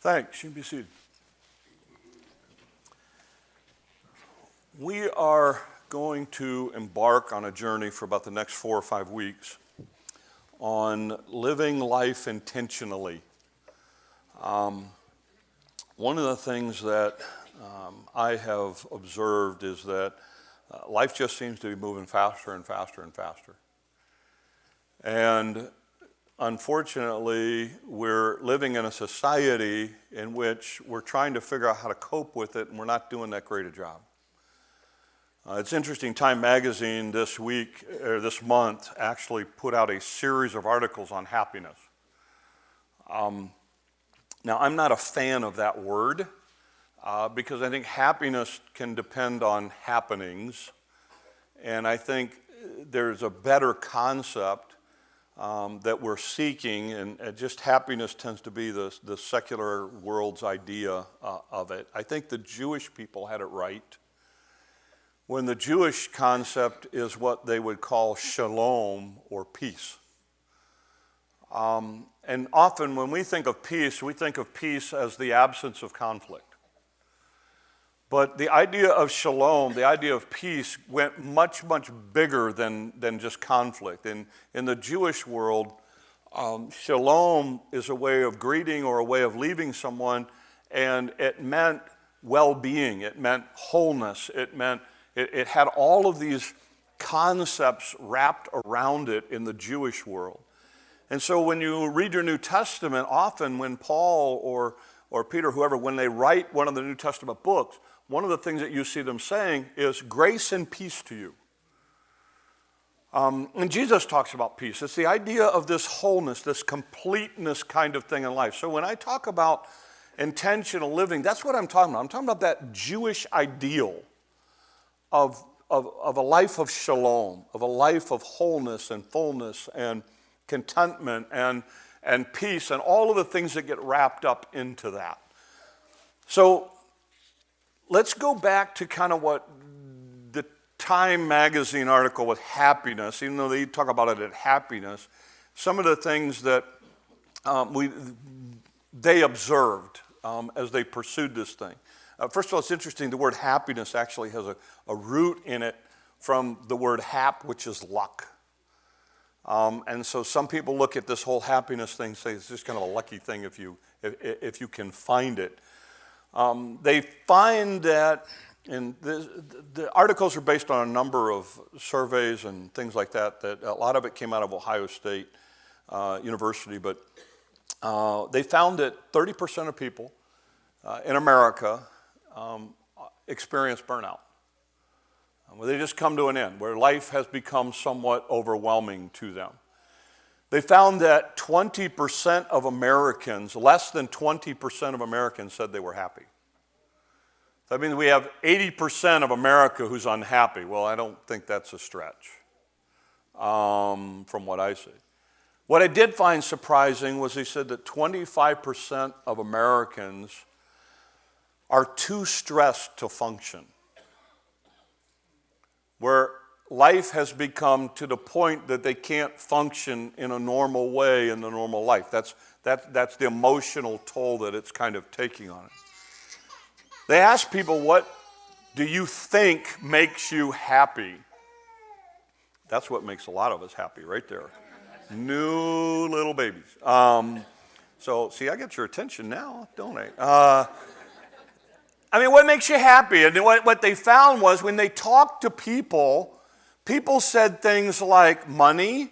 Thanks. You can be seated. We are going to embark on a journey for about the next 4 or 5 weeks on living life intentionally. One of the things that I have observed is that life just seems to be moving faster and faster and faster. And unfortunately, we're living in a society in which we're trying to figure out how to cope with it, and we're not doing that great a job. It's interesting, Time magazine this month actually put out a series of articles on happiness. Now, I'm not a fan of that word because I think happiness can depend on happenings, and I think there's a better concept that we're seeking, and just happiness tends to be the secular world's idea of it. I think the Jewish people had it right when the Jewish concept is what they would call shalom, or peace. And often when we think of peace as the absence of conflict. But the idea of shalom, the idea of peace, went much, much bigger than just conflict. In the Jewish world, shalom is a way of greeting or a way of leaving someone, and it meant well-being, it meant wholeness, it had all of these concepts wrapped around it in the Jewish world. And so when you read your New Testament, often when Paul or Peter, whoever, when they write one of the New Testament books, one of the things that you see them saying is grace and peace to you. And Jesus talks about peace. It's the idea of this wholeness, this completeness kind of thing in life. So when I talk about intentional living, that's what I'm talking about. I'm talking about that Jewish ideal of a life of shalom, of a life of wholeness and fullness and contentment and peace and all of the things that get wrapped up into that. So let's go back to kind of what the Time magazine article with happiness, even though they talk about it at happiness, some of the things that they observed as they pursued this thing. First of all, it's interesting, the word happiness actually has a root in it from the word hap, which is luck. And so some people look at this whole happiness thing and say it's just kind of a lucky thing if you can find it. They find that, and the articles are based on a number of surveys and things like that a lot of it came out of Ohio State University, but they found that 30% of people in America experience burnout, where they just come to an end, where life has become somewhat overwhelming to them. They found that 20% of Americans, less than 20% of Americans said they were happy. That means we have 80% of America who's unhappy. Well, I don't think that's a stretch from what I see. What I did find surprising was they said that 25% of Americans are too stressed to function, where life has become to the point that they can't function in a normal way in the normal life. That's the emotional toll that it's kind of taking on it. They ask people, what do you think makes you happy? That's what makes a lot of us happy right there. New little babies. So, see, I get your attention now, don't I? What makes you happy? And what they found was when they talked to people said things like money.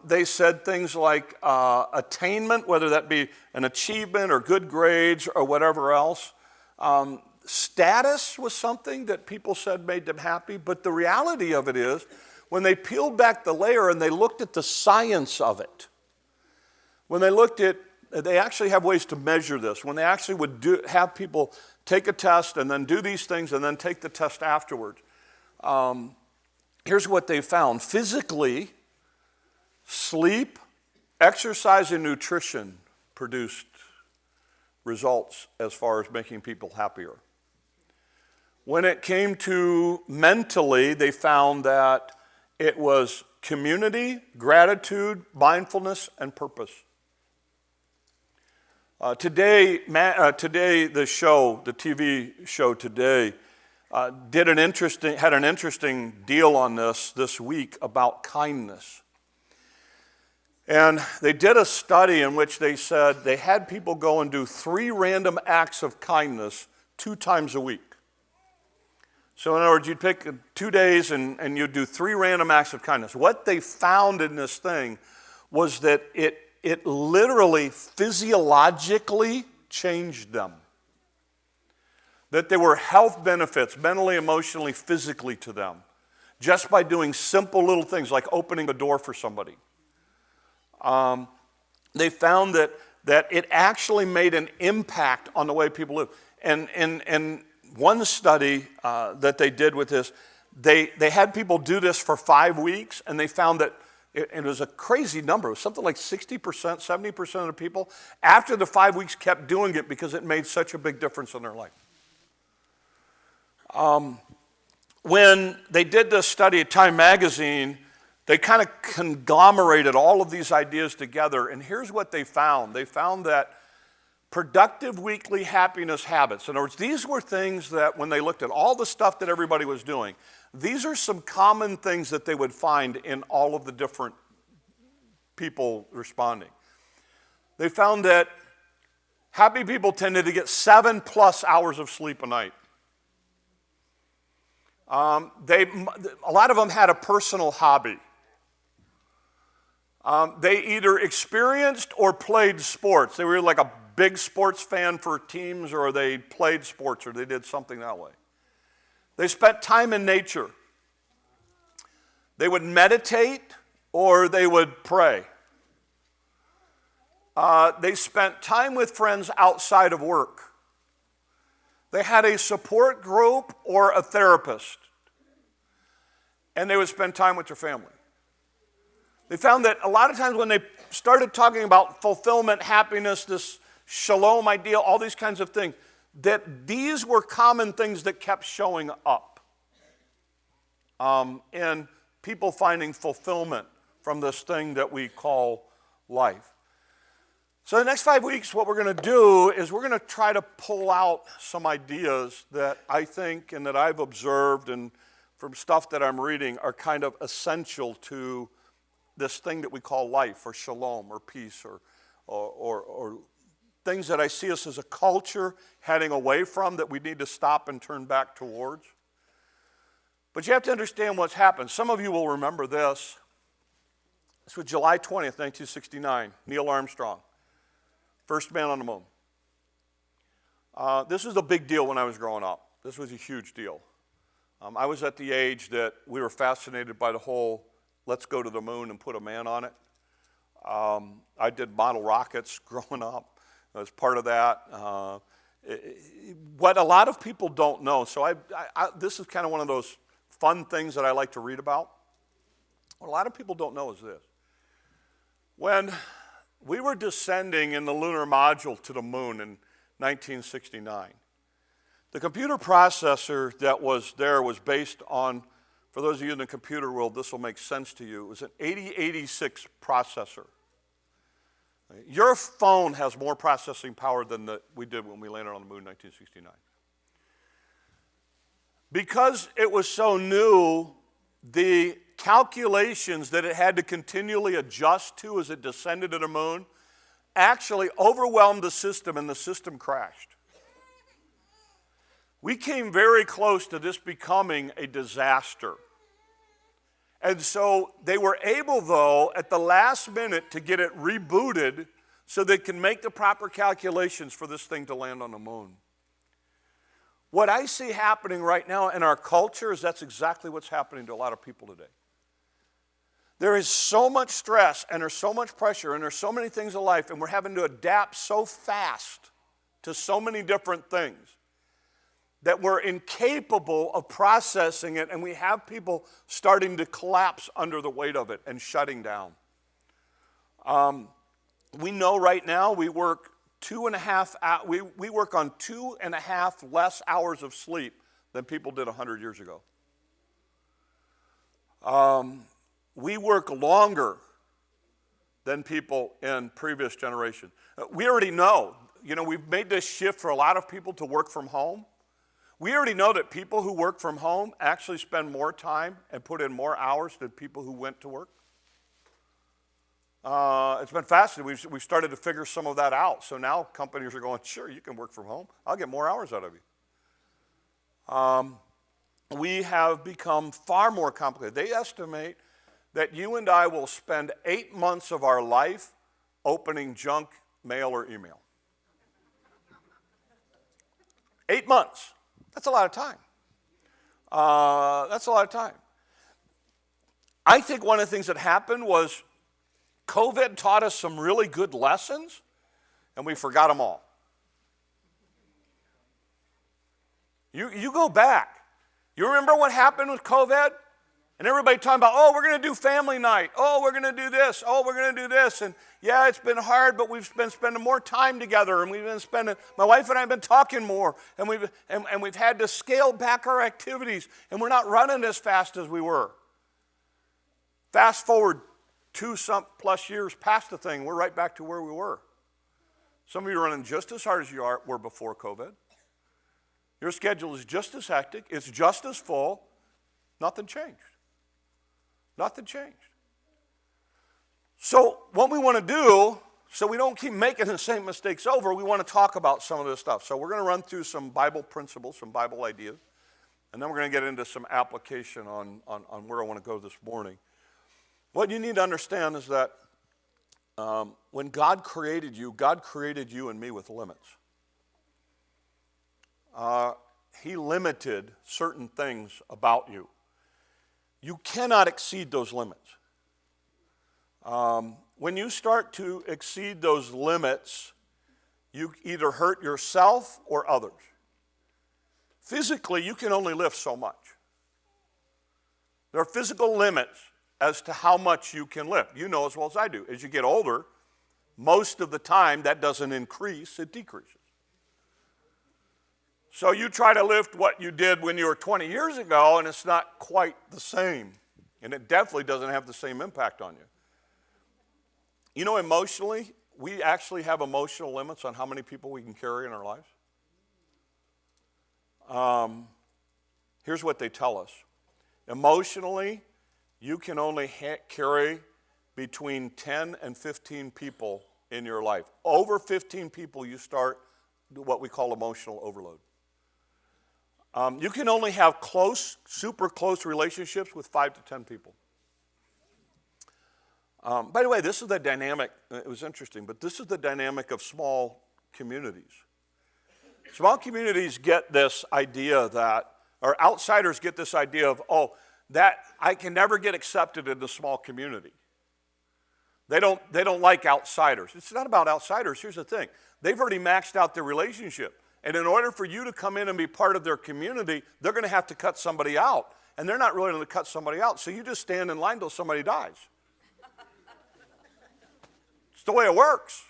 They said things like attainment, whether that be an achievement or good grades or whatever else. Status was something that people said made them happy. But the reality of it is, when they peeled back the layer and they looked at the science of it, they actually have ways to measure this. When they actually would have people take a test and then do these things and then take the test afterwards, here's what they found. Physically, sleep, exercise, and nutrition produced results as far as making people happier. When it came to mentally, they found that it was community, gratitude, mindfulness, and purpose. Today, the TV show Today, had an interesting deal on this week about kindness. And they did a study in which they said they had people go and do 3 random acts of kindness 2 times a week. So in other words, you'd pick 2 days and you'd do 3 random acts of kindness. What they found in this thing was that it literally physiologically changed them. That there were health benefits, mentally, emotionally, physically to them, just by doing simple little things like opening a door for somebody. They found that it actually made an impact on the way people live. And one study that they did with this, they had people do this for 5 weeks, and they found that it was a crazy number. It was something like 60%, 70% of the people, after the 5 weeks, kept doing it because it made such a big difference in their life. When they did this study at Time Magazine, they kind of conglomerated all of these ideas together, and here's what they found. They found that productive weekly happiness habits, in other words, these were things that when they looked at all the stuff that everybody was doing, these are some common things that they would find in all of the different people responding. They found that happy people tended to get 7+ hours of sleep a night. A lot of them had a personal hobby. They either experienced or played sports. They were like a big sports fan for teams, or they played sports, or they did something that way. They spent time in nature. They would meditate or they would pray. They spent time with friends outside of work. They had a support group or a therapist. And they would spend time with their family. They found that a lot of times when they started talking about fulfillment, happiness, this shalom ideal, all these kinds of things, that these were common things that kept showing up in people finding fulfillment from this thing that we call life. So the next 5 weeks, what we're going to do is we're going to try to pull out some ideas that I think and that I've observed and from stuff that I'm reading are kind of essential to this thing that we call life, or shalom, or peace, or things that I see us as a culture heading away from that we need to stop and turn back towards. But you have to understand what's happened. Some of you will remember this. This was July 20th, 1969, Neil Armstrong, first man on the moon. This was a big deal when I was growing up. This was a huge deal. I was at the age that we were fascinated by the whole let's go to the moon and put a man on it. I did model rockets growing up. I was part of that. What a lot of people don't know, so this is kind of one of those fun things that I like to read about. What a lot of people don't know is this. When we were descending in the lunar module to the moon in 1969, the computer processor that was there was based on, for those of you in the computer world, this will make sense to you, it was an 8086 processor. Your phone has more processing power than we did when we landed on the moon in 1969. Because it was so new, the calculations that it had to continually adjust to as it descended to the moon actually overwhelmed the system, and the system crashed. We came very close to this becoming a disaster. And so they were able, though, at the last minute to get it rebooted so they can make the proper calculations for this thing to land on the moon. What I see happening right now in our culture is that's exactly what's happening to a lot of people today. There is so much stress, and there's so much pressure, and there's so many things in life, and we're having to adapt so fast to so many different things that we're incapable of processing it, and we have people starting to collapse under the weight of it and shutting down. We know right now we work 2.5 we work on 2.5 less hours of sleep than people did 100 years ago. We work longer than people in previous generations. We already know, we've made this shift for a lot of people to work from home. We already know that people who work from home actually spend more time and put in more hours than people who went to work. It's been fascinating. We've started to figure some of that out. So now companies are going, sure, you can work from home. I'll get more hours out of you. We have become far more complicated. They estimate that you and I will spend 8 months of our life opening junk mail or email. 8 months. That's a lot of time. That's a lot of time. I think one of the things that happened was COVID taught us some really good lessons, and we forgot them all. You go back. You remember what happened with COVID? And everybody talking about, oh, we're going to do family night. Oh, we're going to do this. Oh, we're going to do this. And yeah, it's been hard, but we've been spending more time together. And we've been spending, my wife and I have been talking more. And we've had to scale back our activities. And we're not running as fast as we were. Fast forward 2+ years past the thing, we're right back to where we were. Some of you are running just as hard as you were before COVID. Your schedule is just as hectic. It's just as full. Nothing changed. Nothing changed. So what we want to do, so we don't keep making the same mistakes over, we want to talk about some of this stuff. So we're going to run through some Bible principles, some Bible ideas, and then we're going to get into some application on where I want to go this morning. What you need to understand is that when God created you and me with limits. He limited certain things about you. You cannot exceed those limits. When you start to exceed those limits, you either hurt yourself or others. Physically, you can only lift so much. There are physical limits as to how much you can lift. You know as well as I do. As you get older, most of the time that doesn't increase, it decreases. So you try to lift what you did when you were 20 years ago, and it's not quite the same. And it definitely doesn't have the same impact on you. You know, emotionally, we actually have emotional limits on how many people we can carry in our lives. Here's what they tell us. Emotionally, you can only carry between 10 and 15 people in your life. Over 15 people, you start what we call emotional overload. You can only have super close relationships with 5 to 10 people. By the way, this is the dynamic, it was interesting, but this is the dynamic of small communities. Small communities get this idea that, or outsiders get this idea of, that I can never get accepted in the small community. They don't like outsiders. It's not about outsiders. Here's the thing. They've already maxed out their relationship. And in order for you to come in and be part of their community, they're going to have to cut somebody out. And they're not really going to cut somebody out. So you just stand in line till somebody dies. It's the way it works.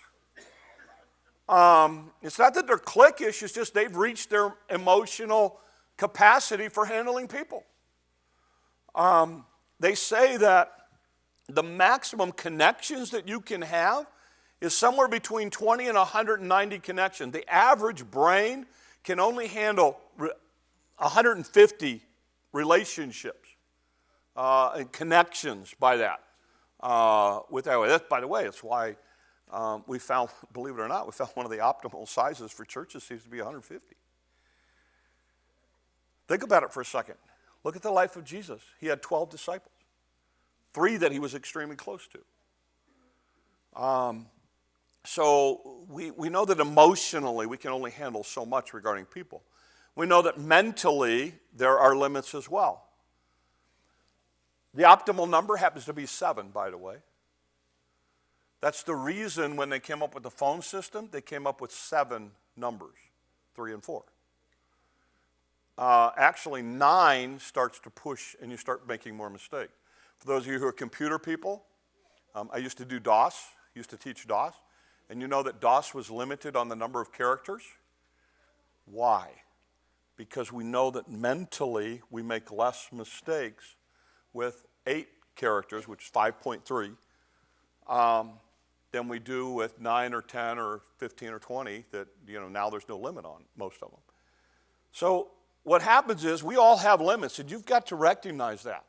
It's not that they're cliquish. It's just they've reached their emotional capacity for handling people. They say that the maximum connections that you can have is somewhere between 20 and 190 connections. The average brain can only handle 150 relationships and connections by that. With that way. That's, by the way, it's why we found, believe it or not, we found one of the optimal sizes for churches seems to be 150. Think about it for a second. Look at the life of Jesus. He had 12 disciples, 3 that he was extremely close to. So we know that emotionally we can only handle so much regarding people. We know that mentally there are limits as well. The optimal number happens to be 7, by the way. That's the reason when they came up with the phone system, they came up with 7 numbers, 3 and 4. Actually, 9 starts to push and you start making more mistakes. For those of you who are computer people, I used to do DOS, used to teach DOS. And you know that DOS was limited on the number of characters? Why? Because we know that mentally we make less mistakes with 8 characters, which is 5.3, than we do with 9 or 10 or 15 or 20 that, now there's no limit on most of them. So what happens is we all have limits, and you've got to recognize that.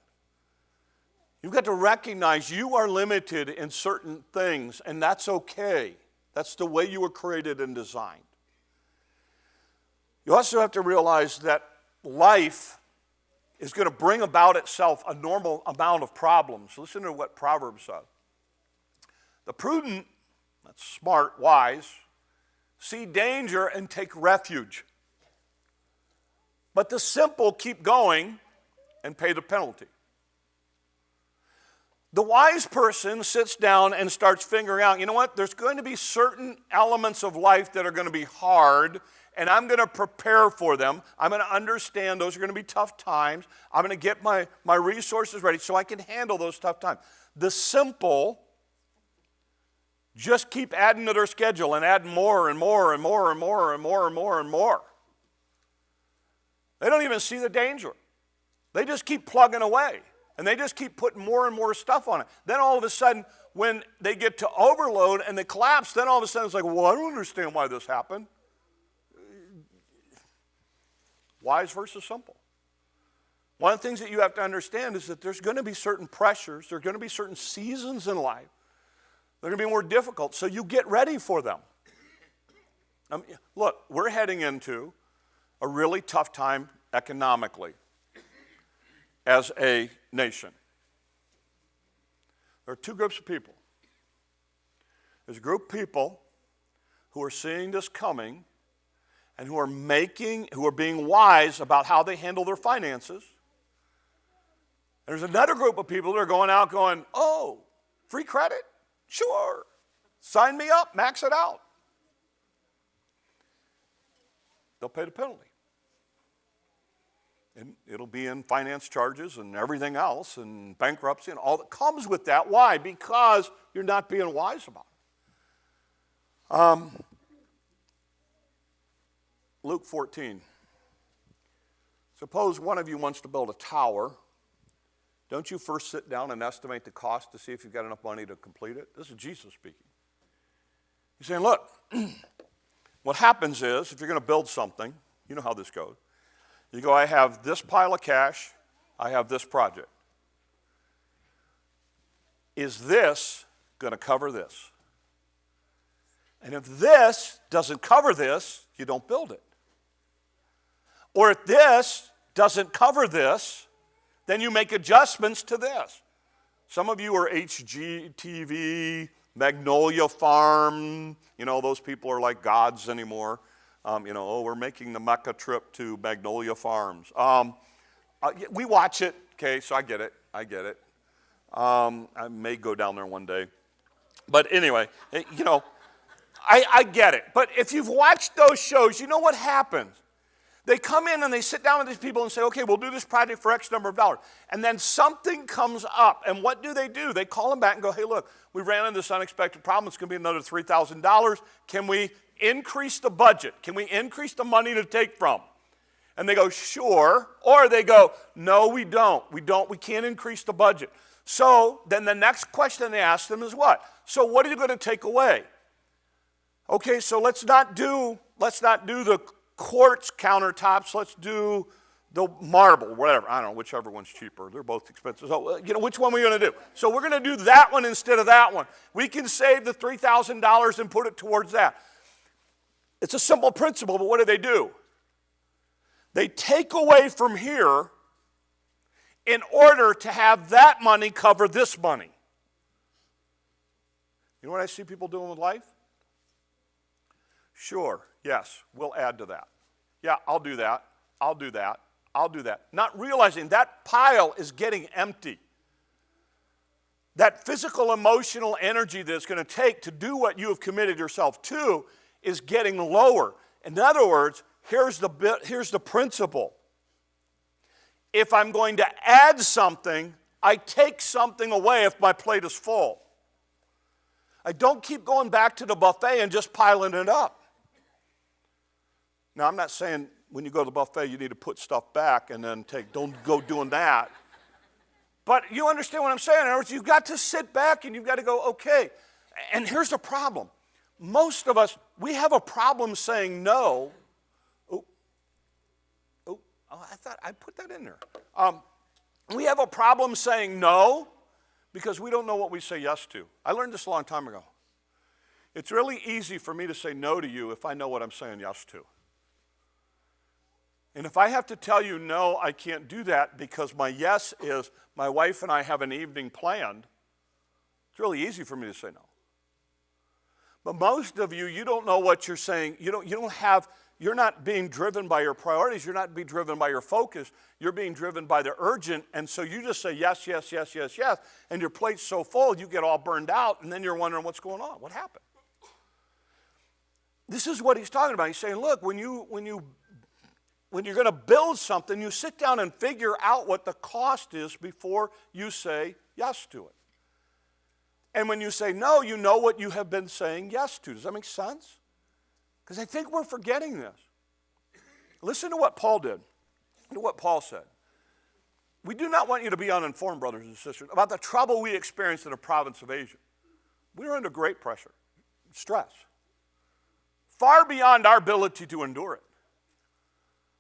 You've got to recognize you are limited in certain things, and that's okay. That's the way you were created and designed. You also have to realize that life is going to bring about itself a normal amount of problems. Listen to what Proverbs says. The prudent, that's smart, wise, see danger and take refuge. But the simple keep going and pay the penalty. The wise person sits down and starts figuring out, you know what, there's going to be certain elements of life that are going to be hard, and I'm going to prepare for them. I'm going to understand those are going to be tough times. I'm going to get my resources ready so I can handle those tough times. The simple just keep adding to their schedule and adding more and more and more and more and more and more and more. They don't even see the danger. They just keep plugging away. And they just keep putting more and more stuff on it. Then all of a sudden, when they get to overload and they collapse, then all of a sudden it's like, well, I don't understand why this happened. Wise versus simple. One of the things that you have to understand is that there's going to be certain pressures, there are going to be certain seasons in life that are going to be more difficult, so you get ready for them. Look, we're heading into a really tough time economically as a nation. There are two groups of people. There's a group of people who are seeing this coming and who are being wise about how they handle their finances. There's another group of people that are going out going, oh, free credit? Sure. Sign me up, max it out. They'll pay the penalty. And it'll be in finance charges and everything else and bankruptcy and all that comes with that. Why? Because you're not being wise about it. Luke 14. Suppose one of you wants to build a tower. Don't you first sit down and estimate the cost to see if you've got enough money to complete it? This is Jesus speaking. He's saying, look, what happens is if you're going to build something, you know how this goes. You go, I have this pile of cash, I have this project. Is this going to cover this? And if this doesn't cover this, you don't build it. Or if this doesn't cover this, then you make adjustments to this. Some of you are HGTV, Magnolia Farm, those people are like gods anymore. We're making the Mecca trip to Magnolia Farms. We watch it, okay, so I get it. I may go down there one day. But anyway, I get it. But if you've watched those shows, you know what happens. They come in and they sit down with these people and say, okay, we'll do this project for X number of dollars. And then something comes up. And what do? They call them back and go, hey, look, we ran into this unexpected problem. It's going to be another $3,000. Can we increase the budget? Can we increase the money to take from? And they go, sure. Or they go, no, we don't. We can't increase the budget. So then the next question they ask them is what? So what are you going to take away? Okay, so let's not do the quartz countertops. Let's do the marble, whatever. I don't know, whichever one's cheaper. They're both expensive. So, which one are we going to do? So we're going to do that one instead of that one. We can save the $3,000 and put it towards that. It's a simple principle, but what do? They take away from here in order to have that money cover this money. You know what I see people doing with life? Sure, yes, we'll add to that. Yeah, I'll do that. Not realizing that pile is getting empty. That physical, emotional energy that it's going to take to do what you have committed yourself to is getting lower. In other words, here's the principle. If I'm going to add something, I take something away if my plate is full. I don't keep going back to the buffet and just piling it up. Now, I'm not saying when you go to the buffet you need to put stuff back and then don't go doing that. But you understand what I'm saying. In other words, you've got to sit back and you've got to go, okay. And here's the problem. Most of us, we have a problem saying no. I thought I'd put that in there. We have a problem saying no because we don't know what we say yes to. I learned this a long time ago. It's really easy for me to say no to you if I know what I'm saying yes to. And if I have to tell you no, I can't do that because my yes is my wife and I have an evening planned, it's really easy for me to say no. But most of you, you don't know what you're saying. You're not being driven by your priorities. You're not being driven by your focus. You're being driven by the urgent. And so you just say yes, yes, yes, yes, yes. And your plate's so full, you get all burned out. And then you're wondering what's going on. What happened? This is what he's talking about. He's saying, look, when you're going to build something, you sit down and figure out what the cost is before you say yes to it. And when you say no, you know what you have been saying yes to. Does that make sense? Because I think we're forgetting this. Listen to what Paul did, to what Paul said. We do not want you to be uninformed, brothers and sisters, about the trouble we experienced in the province of Asia. We were under great pressure, stress, far beyond our ability to endure it.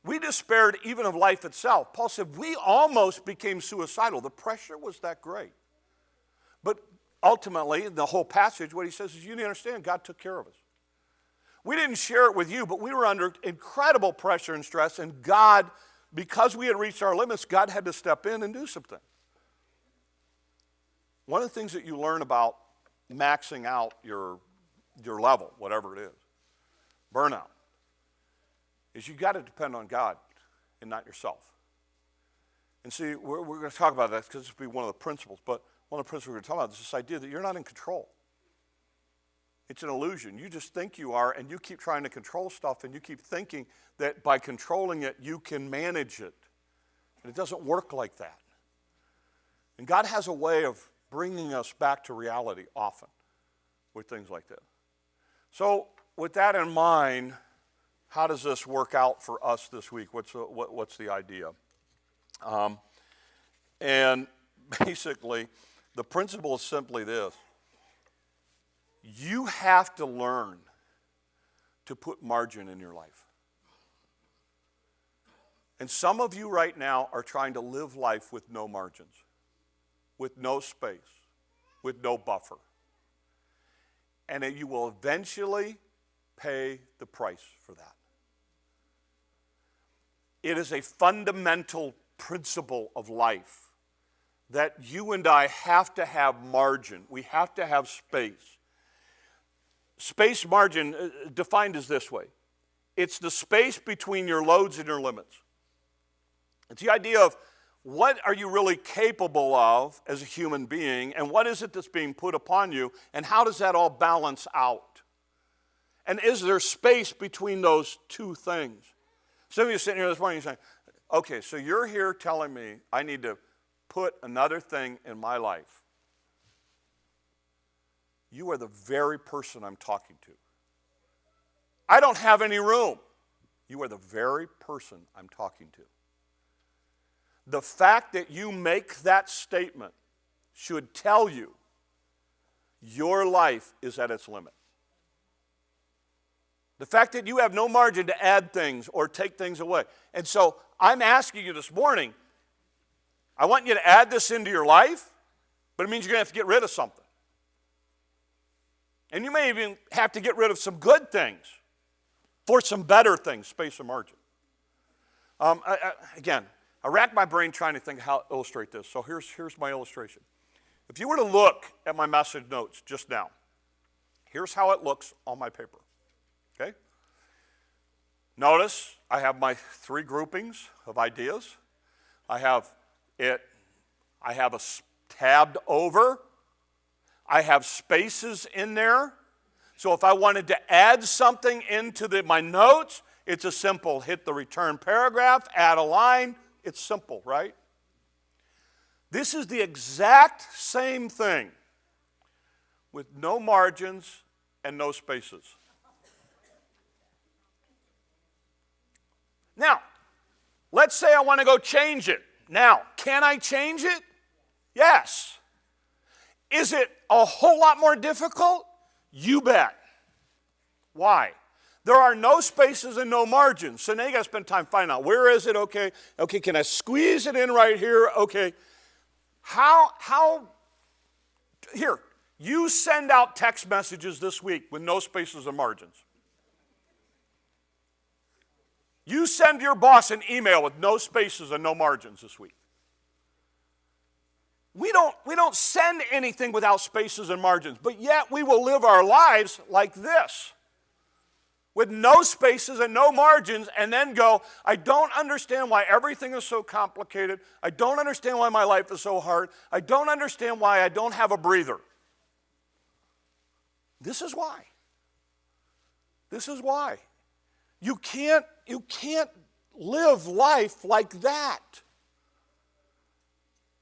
We despaired even of life itself. Paul said, we almost became suicidal. The pressure was that great. But ultimately, in the whole passage, what he says is, you need to understand, God took care of us. We didn't share it with you, but we were under incredible pressure and stress, and God, because we had reached our limits, God had to step in and do something. One of the things that you learn about maxing out your level, whatever it is, burnout, is you got to depend on God and not yourself. And see, we're going to talk about that because this will be one of the principles, but one of the principles we're going to talk about is this idea that you're not in control. It's an illusion. You just think you are, and you keep trying to control stuff, and you keep thinking that by controlling it, you can manage it. And it doesn't work like that. And God has a way of bringing us back to reality often with things like this. So with that in mind, how does this work out for us this week? What's the idea? And basically, the principle is simply this. You have to learn to put margin in your life. And some of you right now are trying to live life with no margins, with no space, with no buffer. And you will eventually pay the price for that. It is a fundamental principle of life that you and I have to have margin. We have to have space. Space margin, defined as this way. It's the space between your loads and your limits. It's the idea of what are you really capable of as a human being, and what is it that's being put upon you, and how does that all balance out? And is there space between those two things? Some of you are sitting here this morning and saying, okay, so you're here telling me I need to put another thing in my life. You are the very person I'm talking to. I don't have any room. You are the very person I'm talking to. The fact that you make that statement should tell you your life is at its limit. The fact that you have no margin to add things or take things away. And so I'm asking you this morning, I want you to add this into your life, but it means you're going to have to get rid of something. And you may even have to get rid of some good things for some better things, space and margin. Again, I racked my brain trying to think how to illustrate this. So here's my illustration. If you were to look at my message notes just now, here's how it looks on my paper. Okay? Notice I have my three groupings of ideas. I have a tabbed over. I have spaces in there. So if I wanted to add something into my notes, it's a simple hit the return paragraph, add a line. It's simple, right? This is the exact same thing with no margins and no spaces. Now, let's say I want to go change it. Now, can I change it? Yes. Is it a whole lot more difficult? You bet. Why? There are no spaces and no margins. So now you got to spend time finding out, where is it? Okay, can I squeeze it in right here? Okay. Here, you send out text messages this week with no spaces and margins. You send your boss an email with no spaces and no margins this week. We don't send anything without spaces and margins, but yet we will live our lives like this, with no spaces and no margins, and then go, I don't understand why everything is so complicated. I don't understand why my life is so hard. I don't understand why I don't have a breather. This is why. This is why. You can't live life like that.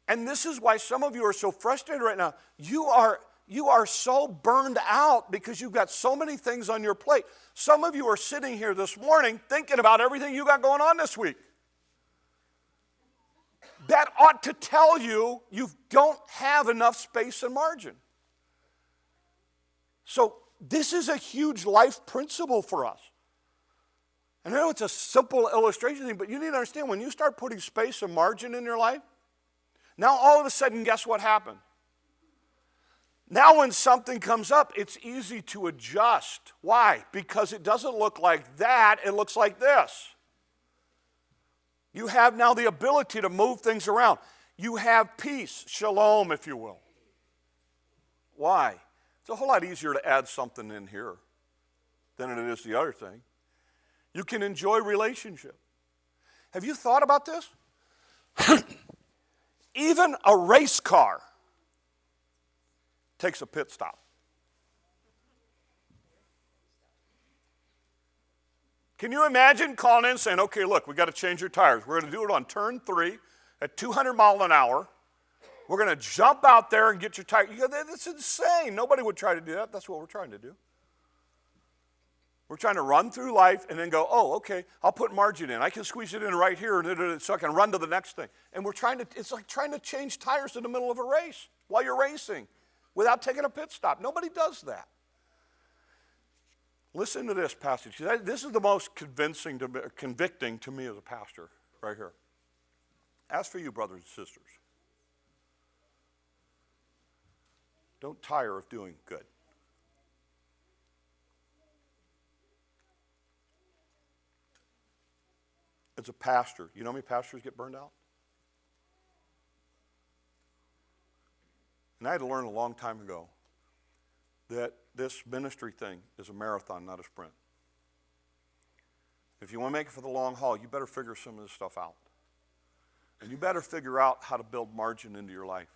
And this is why some of you are so frustrated right now. You are so burned out because you've got so many things on your plate. Some of you are sitting here this morning thinking about everything you got going on this week. That ought to tell you you don't have enough space and margin. So this is a huge life principle for us. And I know it's a simple illustration thing, but you need to understand, when you start putting space and margin in your life, now all of a sudden, guess what happened? Now when something comes up, it's easy to adjust. Why? Because it doesn't look like that, it looks like this. You have now the ability to move things around. You have peace, shalom, if you will. Why? It's a whole lot easier to add something in here than it is the other thing. You can enjoy relationship. Have you thought about this? Even a race car takes a pit stop. Can you imagine calling in and saying, okay, look, we got to change your tires. We're going to do it on turn 3 at 200 miles an hour. We're going to jump out there and get your tire. You go, that's insane. Nobody would try to do that. That's what we're trying to do. We're trying to run through life and then go, oh, okay, I'll put margin in. I can squeeze it in right here so I can run to the next thing. And it's like trying to change tires in the middle of a race while you're racing without taking a pit stop. Nobody does that. Listen to this passage. This is the most convicting to me as a pastor right here. As for you, brothers and sisters, don't tire of doing good. As a pastor, you know how many pastors get burned out? And I had to learn a long time ago that this ministry thing is a marathon, not a sprint. If you want to make it for the long haul, you better figure some of this stuff out. And you better figure out how to build margin into your life.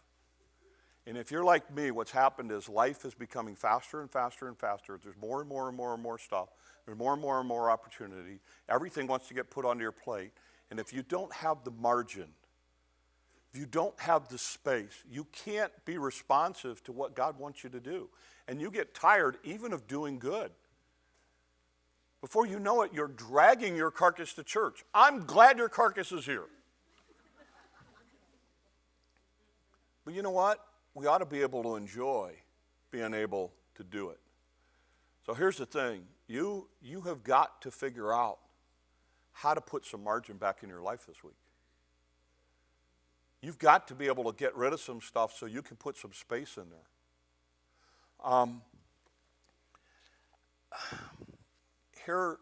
And if you're like me, what's happened is life is becoming faster and faster and faster. There's more and more and more and more stuff. There's more and more and more opportunity. Everything wants to get put onto your plate. And if you don't have the margin, if you don't have the space, you can't be responsive to what God wants you to do. And you get tired even of doing good. Before you know it, you're dragging your carcass to church. I'm glad your carcass is here. But you know what? We ought to be able to enjoy being able to do it. So here's the thing. You have got to figure out how to put some margin back in your life this week. You've got to be able to get rid of some stuff so you can put some space in there. Here,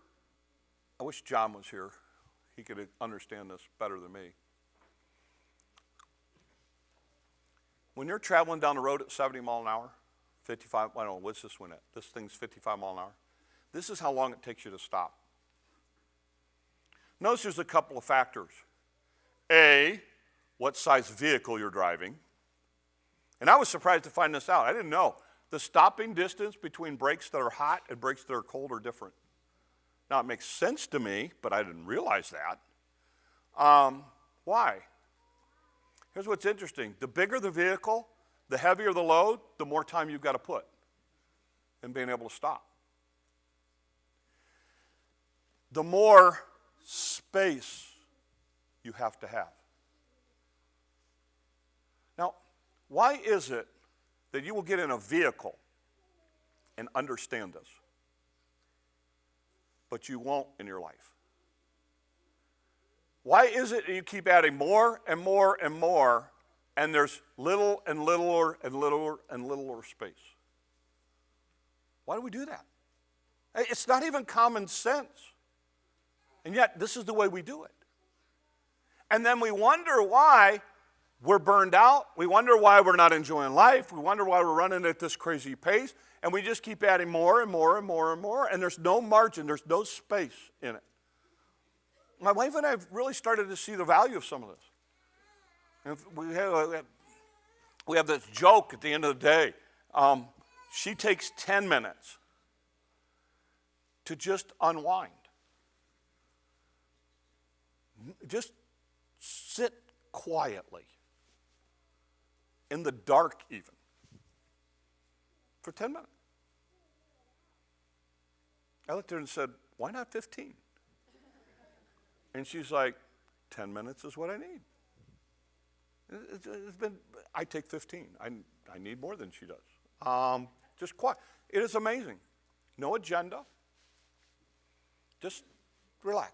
I wish John was here. He could understand this better than me. When you're traveling down the road at 70 miles an hour, 55, I don't know, what's this one at? This thing's 55 miles an hour. This is how long it takes you to stop. Notice there's a couple of factors. A, what size vehicle you're driving. And I was surprised to find this out. I didn't know. The stopping distance between brakes that are hot and brakes that are cold are different. Now, it makes sense to me, but I didn't realize that. Why? Here's what's interesting. The bigger the vehicle, the heavier the load, the more time you've got to put in being able to stop. The more space you have to have. Now, why is it that you will get in a vehicle and understand this. But you won't in your life. Why is it that you keep adding more and more and more, and there's little and littler and littler and littler space? Why do we do that? It's not even common sense. And yet, this is the way we do it. And then we wonder why we're burned out. We wonder why we're not enjoying life. We wonder why we're running at this crazy pace. And we just keep adding more and more and more and more. And there's no margin. There's no space in it. My wife and I have really started to see the value of some of this. And we have this joke at the end of the day. She takes 10 minutes to just unwind. Just sit quietly, in the dark even, for 10 minutes. I looked at her and said, why not 15? And she's like, 10 minutes is what I need. I take 15. I need more than she does. Just quiet. It is amazing. No agenda. Just relax.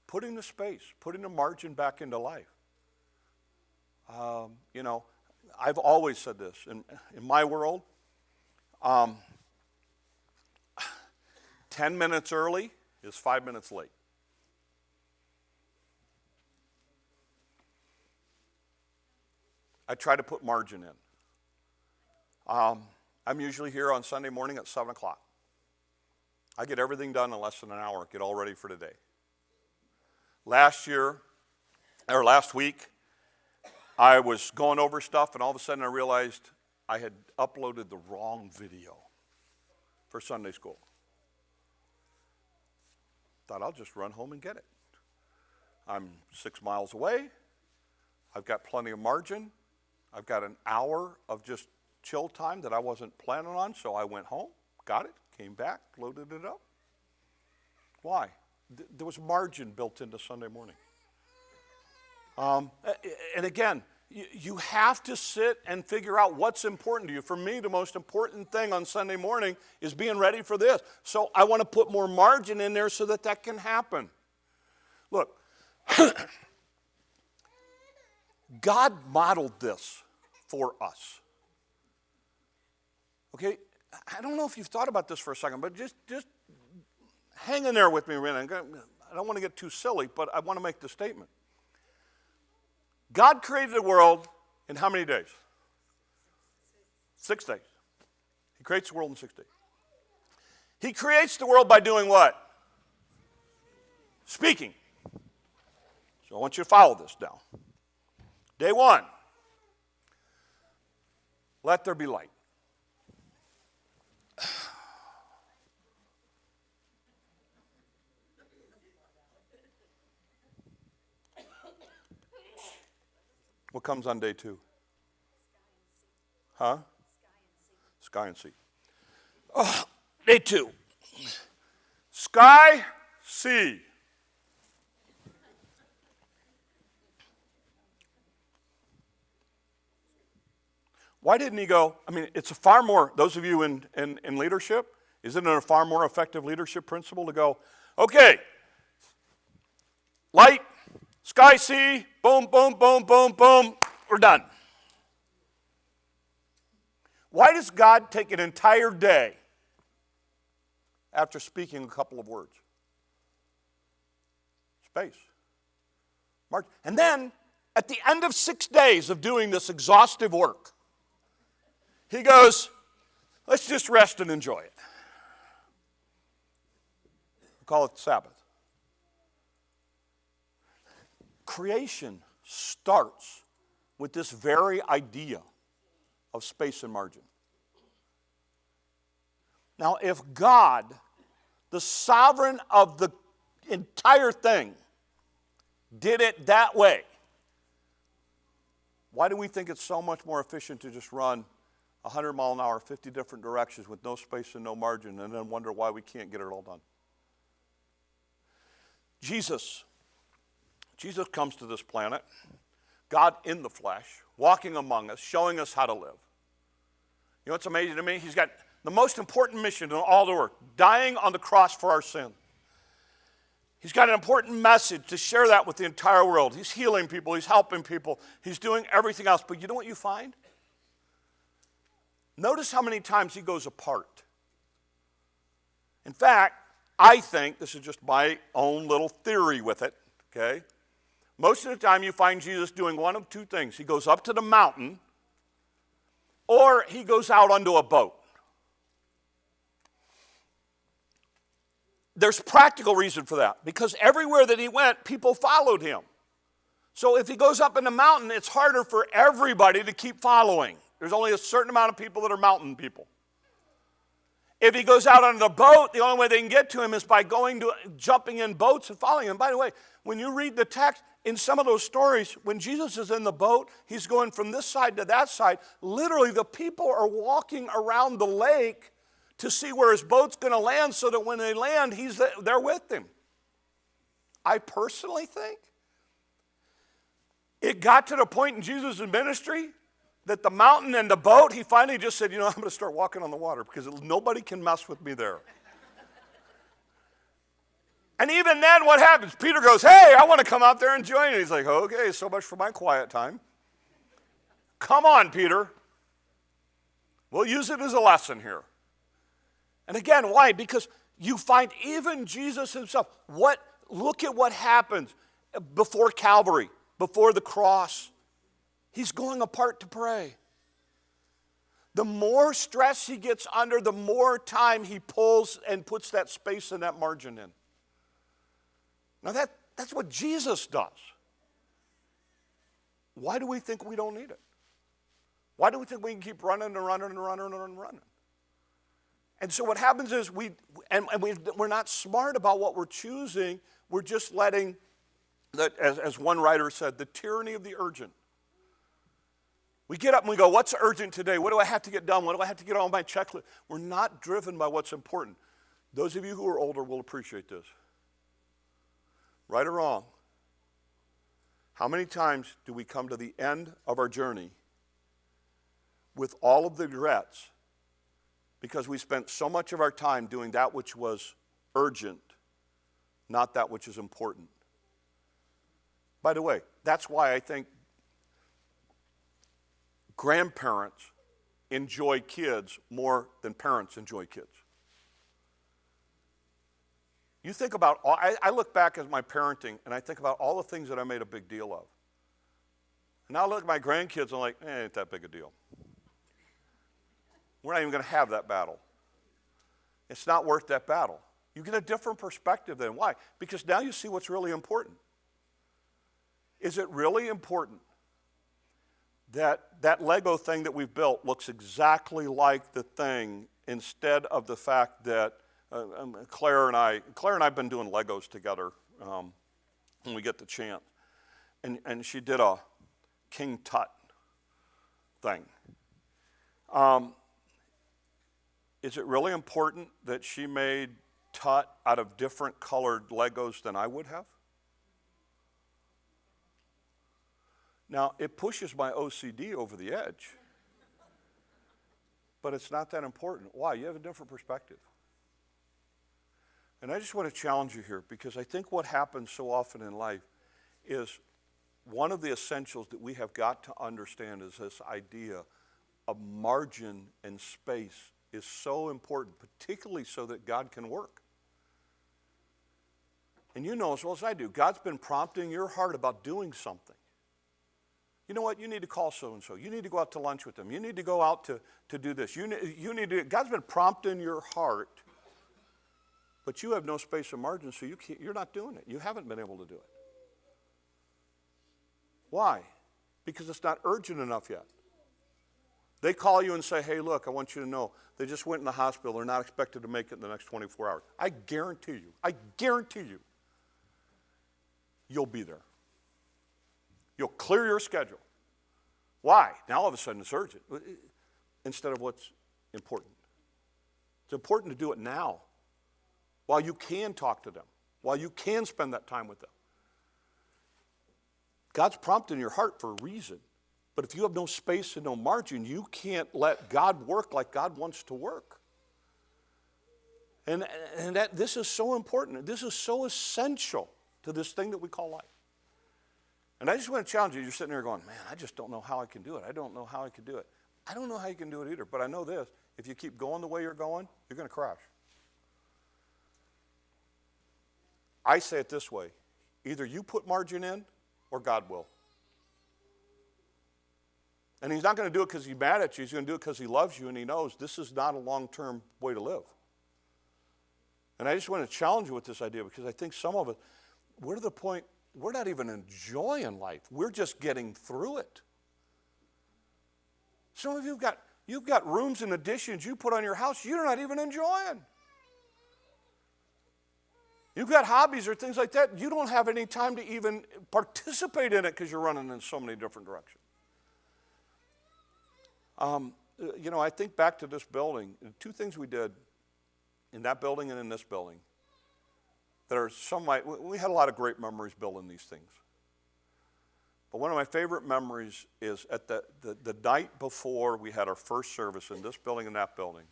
Putting the space, putting the margin back into life. I've always said this. In my world, 10 minutes early is 5 minutes late. I try to put margin in. I'm usually here on Sunday morning at 7 o'clock. I get everything done in less than an hour, get all ready for the day. Last week, I was going over stuff, and all of a sudden I realized I had uploaded the wrong video for Sunday school. Thought I'll just run home and get it. I'm 6 miles away. I've got plenty of margin. I've got an hour of just chill time that I wasn't planning on, so I went home, got it, came back, loaded it up. Why? There was margin built into Sunday morning. And again, you have to sit and figure out what's important to you. For me, the most important thing on Sunday morning is being ready for this. So I want to put more margin in there so that can happen. Look, God modeled this for us. Okay? I don't know if you've thought about this for a second, but just hang in there with me a minute. I don't want to get too silly, but I want to make the statement. God created the world in how many days? 6 days. He creates the world in 6 days. He creates the world by doing what? Speaking. So I want you to follow this now. Day 1. Let there be light. What comes on day 2? Huh? Sky and sea. Oh, day 2. Sky, sea. Why didn't he go? I mean, it's a far more, those of you in leadership, isn't it a far more effective leadership principle to go, okay, light, sky, sea, boom, boom, boom, boom, boom, we're done. Why does God take an entire day after speaking a couple of words? Space. And then, at the end of 6 days of doing this exhaustive work, he goes, let's just rest and enjoy it. We call it Sabbath. Creation starts with this very idea of space and margin. Now, if God, the sovereign of the entire thing, did it that way, why do we think it's so much more efficient to just run 100 mile an hour, 50 different directions with no space and no margin, and then wonder why we can't get it all done? Jesus comes to this planet. God in the flesh, walking among us, showing us how to live. You know what's amazing to me? He's got the most important mission in all the work, dying on the cross for our sin. He's got an important message to share that with the entire world. He's healing people. He's helping people. He's doing everything else. But you know what you find? Notice how many times he goes apart. In fact, I think, this is just my own little theory with it, okay? Most of the time you find Jesus doing one of two things. He goes up to the mountain, or he goes out onto a boat. There's practical reason for that, because everywhere that he went, people followed him. So if he goes up in the mountain, it's harder for everybody to keep following. There's only a certain amount of people that are mountain people. If he goes out on the boat, the only way they can get to him is by jumping in boats and following him. By the way, when you read the text, in some of those stories, when Jesus is in the boat, he's going from this side to that side. Literally, the people are walking around the lake to see where his boat's going to land so that when they land, he's there with them. I personally think it got to the point in Jesus' ministry that the mountain and the boat, he finally just said, I'm going to start walking on the water because nobody can mess with me there. And even then, what happens? Peter goes, hey, I want to come out there and join you. He's like, okay, so much for my quiet time. Come on, Peter. We'll use it as a lesson here. And again, why? Because you find even Jesus himself. Look at what happens before Calvary, before the cross. He's going apart to pray. The more stress he gets under, the more time he pulls and puts that space and that margin in. Now that's what Jesus does. Why do we think we don't need it? Why do we think we can keep running and running and running and running? And so what happens is we're not smart about what we're choosing. We're just letting, as one writer said, the tyranny of the urgent. We get up and we go, what's urgent today? What do I have to get done? What do I have to get on my checklist? We're not driven by what's important. Those of you who are older will appreciate this. Right or wrong, how many times do we come to the end of our journey with all of the regrets because we spent so much of our time doing that which was urgent, not that which is important? By the way, that's why I think grandparents enjoy kids more than parents enjoy kids. You think about, I look back at my parenting and I think about all the things that I made a big deal of. And now I look at my grandkids and I'm like, ain't that big a deal. We're not even going to have that battle. It's not worth that battle. You get a different perspective then. Why? Because now you see what's really important. Is it really important that Lego thing that we've built looks exactly like the thing instead of the fact that Claire and I have been doing Legos together when we get the chance. And she did a King Tut thing. Is it really important that she made Tut out of different colored Legos than I would have? Now, it pushes my OCD over the edge. But it's not that important. Why? You have a different perspective. And I just want to challenge you here because I think what happens so often in life is one of the essentials that we have got to understand is this idea of margin and space is so important, particularly so that God can work. And you know as well as I do, God's been prompting your heart about doing something. You know what? You need to call so-and-so. You need to go out to lunch with them. You need to go out to do this. You need to, God's been prompting your heart, but you have no space or margin, so you're not doing it. You haven't been able to do it. Why? Because it's not urgent enough yet. They call you and say, hey, look, I want you to know, they just went in the hospital. They're not expected to make it in the next 24 hours. I guarantee you, you'll be there. You'll clear your schedule. Why? Now all of a sudden it's urgent instead of what's important. It's important to do it now while you can talk to them, while you can spend that time with them. God's prompting your heart for a reason. But if you have no space and no margin, you can't let God work like God wants to work. And this is so important. This is so essential to this thing that we call life. And I just want to challenge you. You're sitting there going, man, I just don't know how I can do it. I don't know how I can do it. I don't know how you can do it either. But I know this. If you keep going the way you're going to crash. I say it this way. Either you put margin in or God will. And he's not going to do it because he's mad at you. He's going to do it because he loves you and he knows this is not a long-term way to live. And I just want to challenge you with this idea because I think some of us, we're to the point, we're not even enjoying life. We're just getting through it. Some of you've got rooms and additions you put on your house you're not even enjoying. You've got hobbies or things like that. You don't have any time to even participate in it because you're running in so many different directions. I think back to this building. Two things we did in that building and in this building that are we had a lot of great memories building these things. But one of my favorite memories is at the night before we had our first service in this building and that building.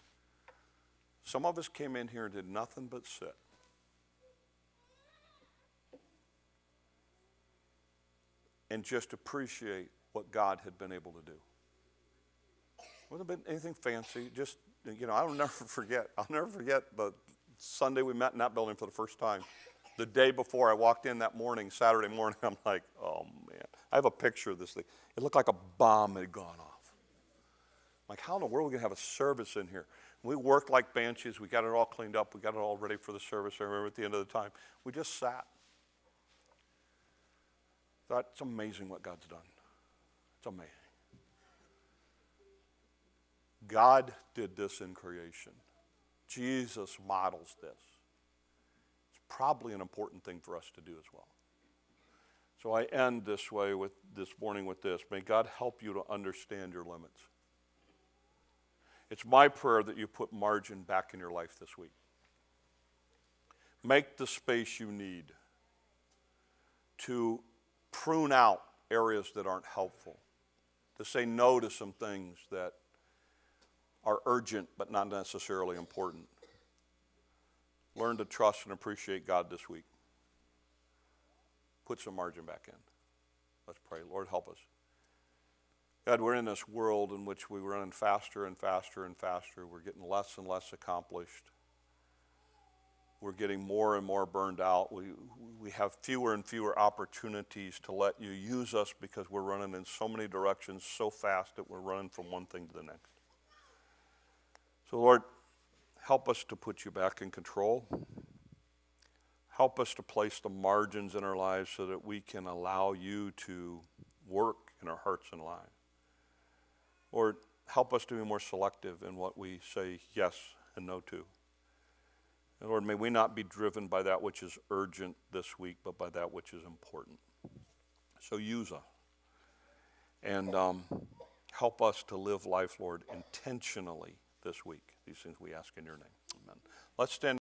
Some of us came in here and did nothing but sit. And just appreciate what God had been able to do. Wouldn't have been anything fancy. Just, I'll never forget the Sunday we met in that building for the first time. The day before I walked in that morning, Saturday morning, I'm like, oh man. I have a picture of this thing. It looked like a bomb had gone off. I'm like, how in the world are we going to have a service in here? We worked like banshees. We got it all cleaned up. We got it all ready for the service. I remember at the end of the time, we just sat. Thought, it's amazing what God's done. It's amazing. God did this in creation. Jesus models this. It's probably an important thing for us to do as well. So I end this morning with this. May God help you to understand your limits. It's my prayer that you put margin back in your life this week. Make the space you need to prune out areas that aren't helpful, to say no to some things that are urgent but not necessarily important. Learn to trust and appreciate God this week. Put some margin back in. Let's pray. Lord, help us. God, we're in this world in which we're running faster and faster and faster. We're getting less and less accomplished. We're getting more and more burned out. We have fewer and fewer opportunities to let you use us because we're running in so many directions so fast that we're running from one thing to the next. So, Lord, help us to put you back in control. Help us to place the margins in our lives so that we can allow you to work in our hearts and lives. Lord, help us to be more selective in what we say yes and no to. And Lord, may we not be driven by that which is urgent this week, but by that which is important. So use us. And help us to live life, Lord, intentionally this week. These things we ask in your name. Amen. Let's stand.